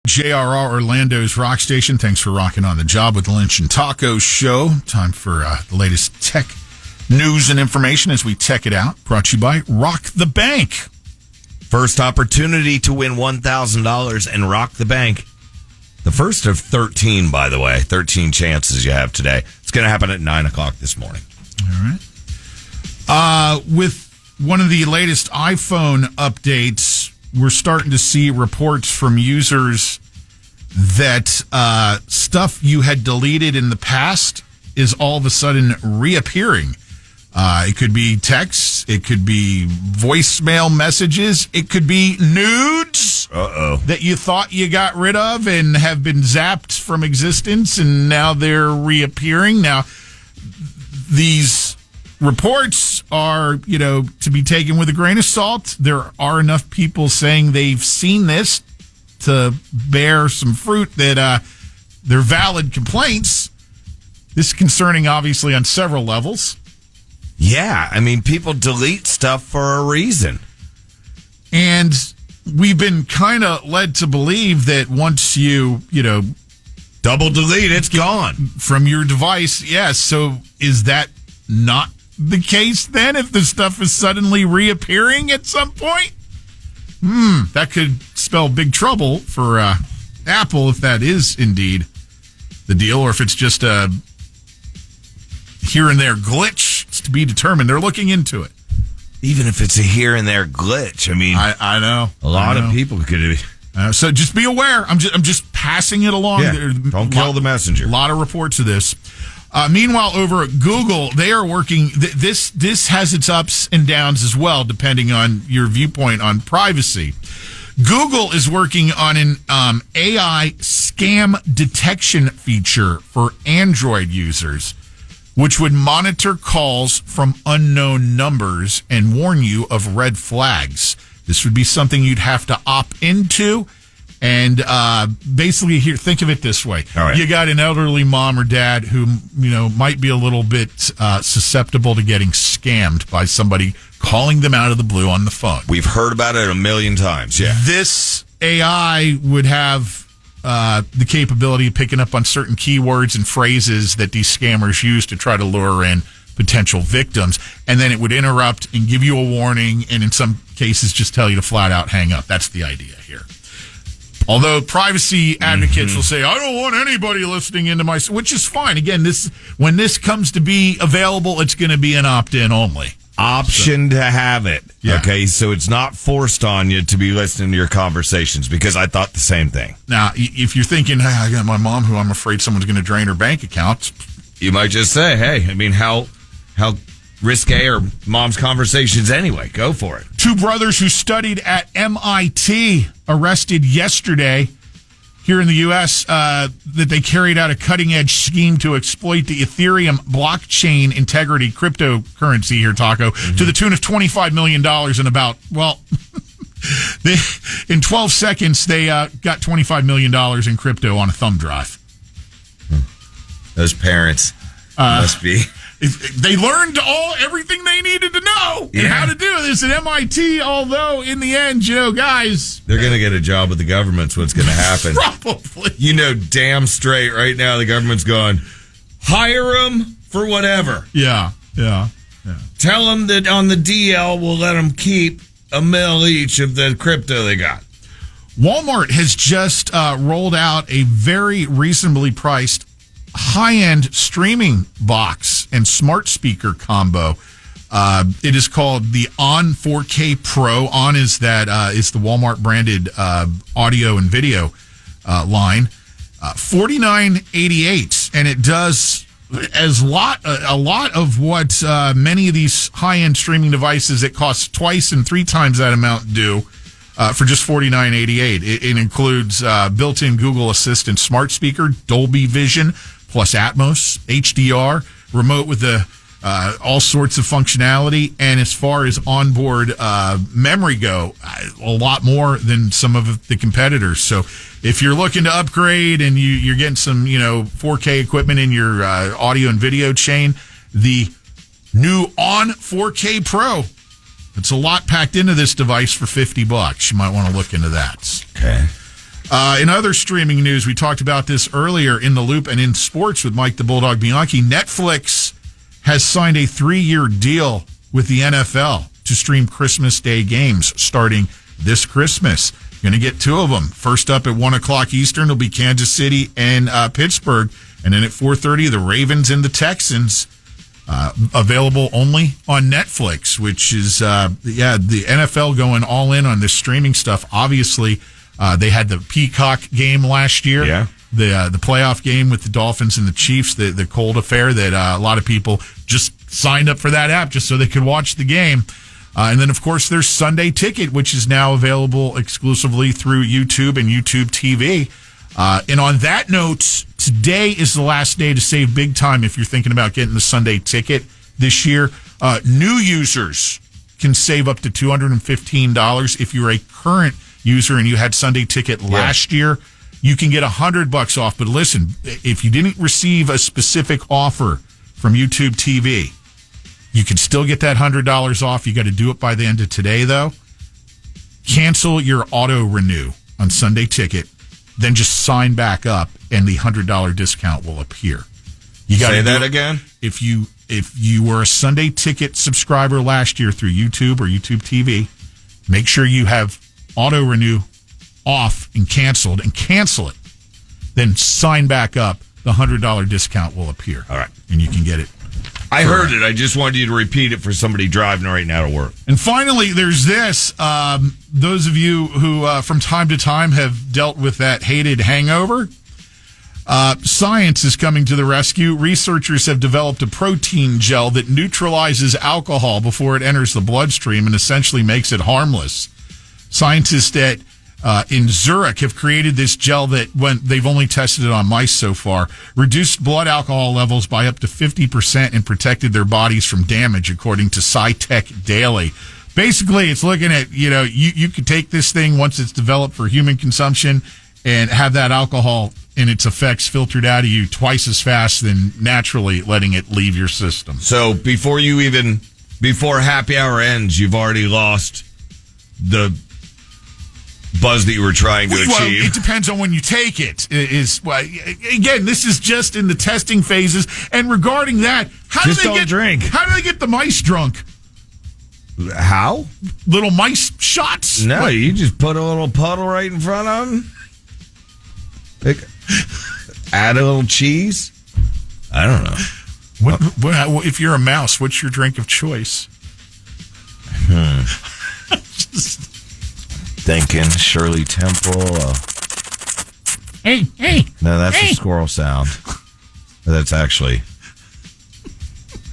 JRR Orlando's rock station. Thanks for rocking on the job with the Lynch and Taco Show. Time for the latest tech news and information as we tech it out. Brought to you by Rock the Bank. First opportunity to win $1,000 and Rock the Bank. The first of 13, by the way. 13 chances you have today. It's going to happen at 9 o'clock this morning. All right. With one of the latest iPhone updates, we're starting to see reports from users that stuff you had deleted in the past is all of a sudden reappearing. It could be texts. It could be voicemail messages. It could be nudes that you thought you got rid of and have been zapped from existence, and now they're reappearing. Now, these reports are, to be taken with a grain of salt. There are enough people saying they've seen this to bear some fruit that they're valid complaints. This is concerning, obviously, on several levels. Yeah, I mean, people delete stuff for a reason. And we've been kind of led to believe that once you, double delete, it's gone from your device. Yes. So is that not the case then, if the stuff is suddenly reappearing at some point? That could spell big trouble for Apple if that is indeed the deal, or if it's just a here and there glitch. It's to be determined. They're looking into it. Even if it's a here and there glitch, I mean, I know a lot of people could. So just be aware. I'm just passing it along. Yeah, don't kill the messenger. A lot of reports of this. Meanwhile, over at Google, they are working. This has its ups and downs as well, depending on your viewpoint on privacy. Google is working on an AI scam detection feature for Android users, which would monitor calls from unknown numbers and warn you of red flags. This would be something you'd have to opt into. And basically, here, think of it this way. All right. You got an elderly mom or dad who, might be a little bit susceptible to getting scammed by somebody calling them out of the blue on the phone. We've heard about it a million times, yeah. This AI would have the capability of picking up on certain keywords and phrases that these scammers use to try to lure in potential victims. And then it would interrupt and give you a warning, and in some cases just tell you to flat out hang up. That's the idea here. Although privacy advocates will say, I don't want anybody listening into my... Which is fine. Again, when this comes to be available, it's going to be an opt-in only. Option to have it. Yeah. Okay, so it's not forced on you to be listening to your conversations, because I thought the same thing. Now, if you're thinking, hey, I got my mom who I'm afraid someone's going to drain her bank account, you might just say, hey, I mean, how risque are mom's conversations anyway? Go for it. Two brothers who studied at MIT arrested yesterday here in the U.S. That they carried out a cutting-edge scheme to exploit the Ethereum blockchain integrity cryptocurrency here, Taco, to the tune of $25 million in about, in 12 seconds, they got $25 million in crypto on a thumb drive. Those parents must be... They learned everything they needed to know and how to do this at MIT, although in the end, guys... They're going to get a job with the government's what's going to happen. Probably. Damn straight right now the government's going, hire them for whatever. Yeah. Tell them that on the DL we'll let them keep $1 million each of the crypto they got. Walmart has just rolled out a very reasonably priced high-end streaming box and smart speaker combo. It is called the ON 4K Pro. ON is the Walmart branded audio and video line. $49.88, and it does a lot of what many of these high-end streaming devices that cost twice and three times that amount do. For just $49.88. It includes built-in Google Assistant smart speaker, Dolby Vision, plus Atmos, HDR, remote with the all sorts of functionality, and as far as onboard memory go, a lot more than some of the competitors. So if you're looking to upgrade and you're getting some 4K equipment in your audio and video chain, the new ON 4K Pro. It's a lot packed into this device for $50. You might want to look into that. Okay. In other streaming news, we talked about this earlier in The Loop and in sports with Mike the Bulldog Bianchi. Netflix has signed a 3-year deal with the NFL to stream Christmas Day games starting this Christmas. You're going to get 2 of them. First up at 1 o'clock Eastern will be Kansas City and Pittsburgh. And then at 4:30, the Ravens and the Texans. Available only on Netflix, which is, the NFL going all in on this streaming stuff. Obviously, they had the Peacock game last year. Yeah. The playoff game with the Dolphins and the Chiefs, the cold affair that a lot of people just signed up for that app just so they could watch the game. And then, of course, there's Sunday Ticket, which is now available exclusively through YouTube and YouTube TV. And on that note, today is the last day to save big time if you're thinking about getting the Sunday Ticket this year. New users can save up to $215. If you're a current user and you had Sunday Ticket last year, you can get $100 off. But listen, if you didn't receive a specific offer from YouTube TV, you can still get that $100 off. You got to do it by the end of today, though. Cancel your auto renew on Sunday Ticket. Then just sign back up, and the $100 discount will appear. You got to say that again. If you were a Sunday Ticket subscriber last year through YouTube or YouTube TV, make sure you have auto renew off and cancel it. Then sign back up. The $100 discount will appear. All right, and you can get it. I heard it. I just wanted you to repeat it for somebody driving right now to work. And finally, there's this. Those of you who, from time to time, have dealt with that hated hangover, science is coming to the rescue. Researchers have developed a protein gel that neutralizes alcohol before it enters the bloodstream and essentially makes it harmless. Scientists in Zurich have created this gel that, when they've only tested it on mice so far, reduced blood alcohol levels by up to 50% and protected their bodies from damage, according to SciTech Daily. Basically, it's looking at, you could take this thing once it's developed for human consumption and have that alcohol and its effects filtered out of you twice as fast than naturally letting it leave your system. So before happy hour ends, you've already lost the buzz that you were trying to achieve. It depends on when you take it. Again, this is just in the testing phases. And regarding that, how do they get the mice drunk? How? Little mice shots? No, you just put a little puddle right in front of them. Add a little cheese. I don't know. If you're a mouse, what's your drink of choice? Thinking Shirley Temple. Hey. No, that's a squirrel sound. That's actually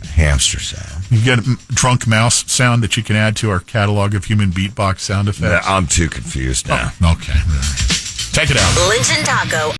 a hamster sound. You got a drunk mouse sound that you can add to our catalog of human beatbox sound effects? I'm too confused now. Oh, okay. Take it out. Lynch and Taco.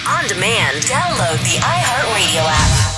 On demand, download the iHeartRadio app.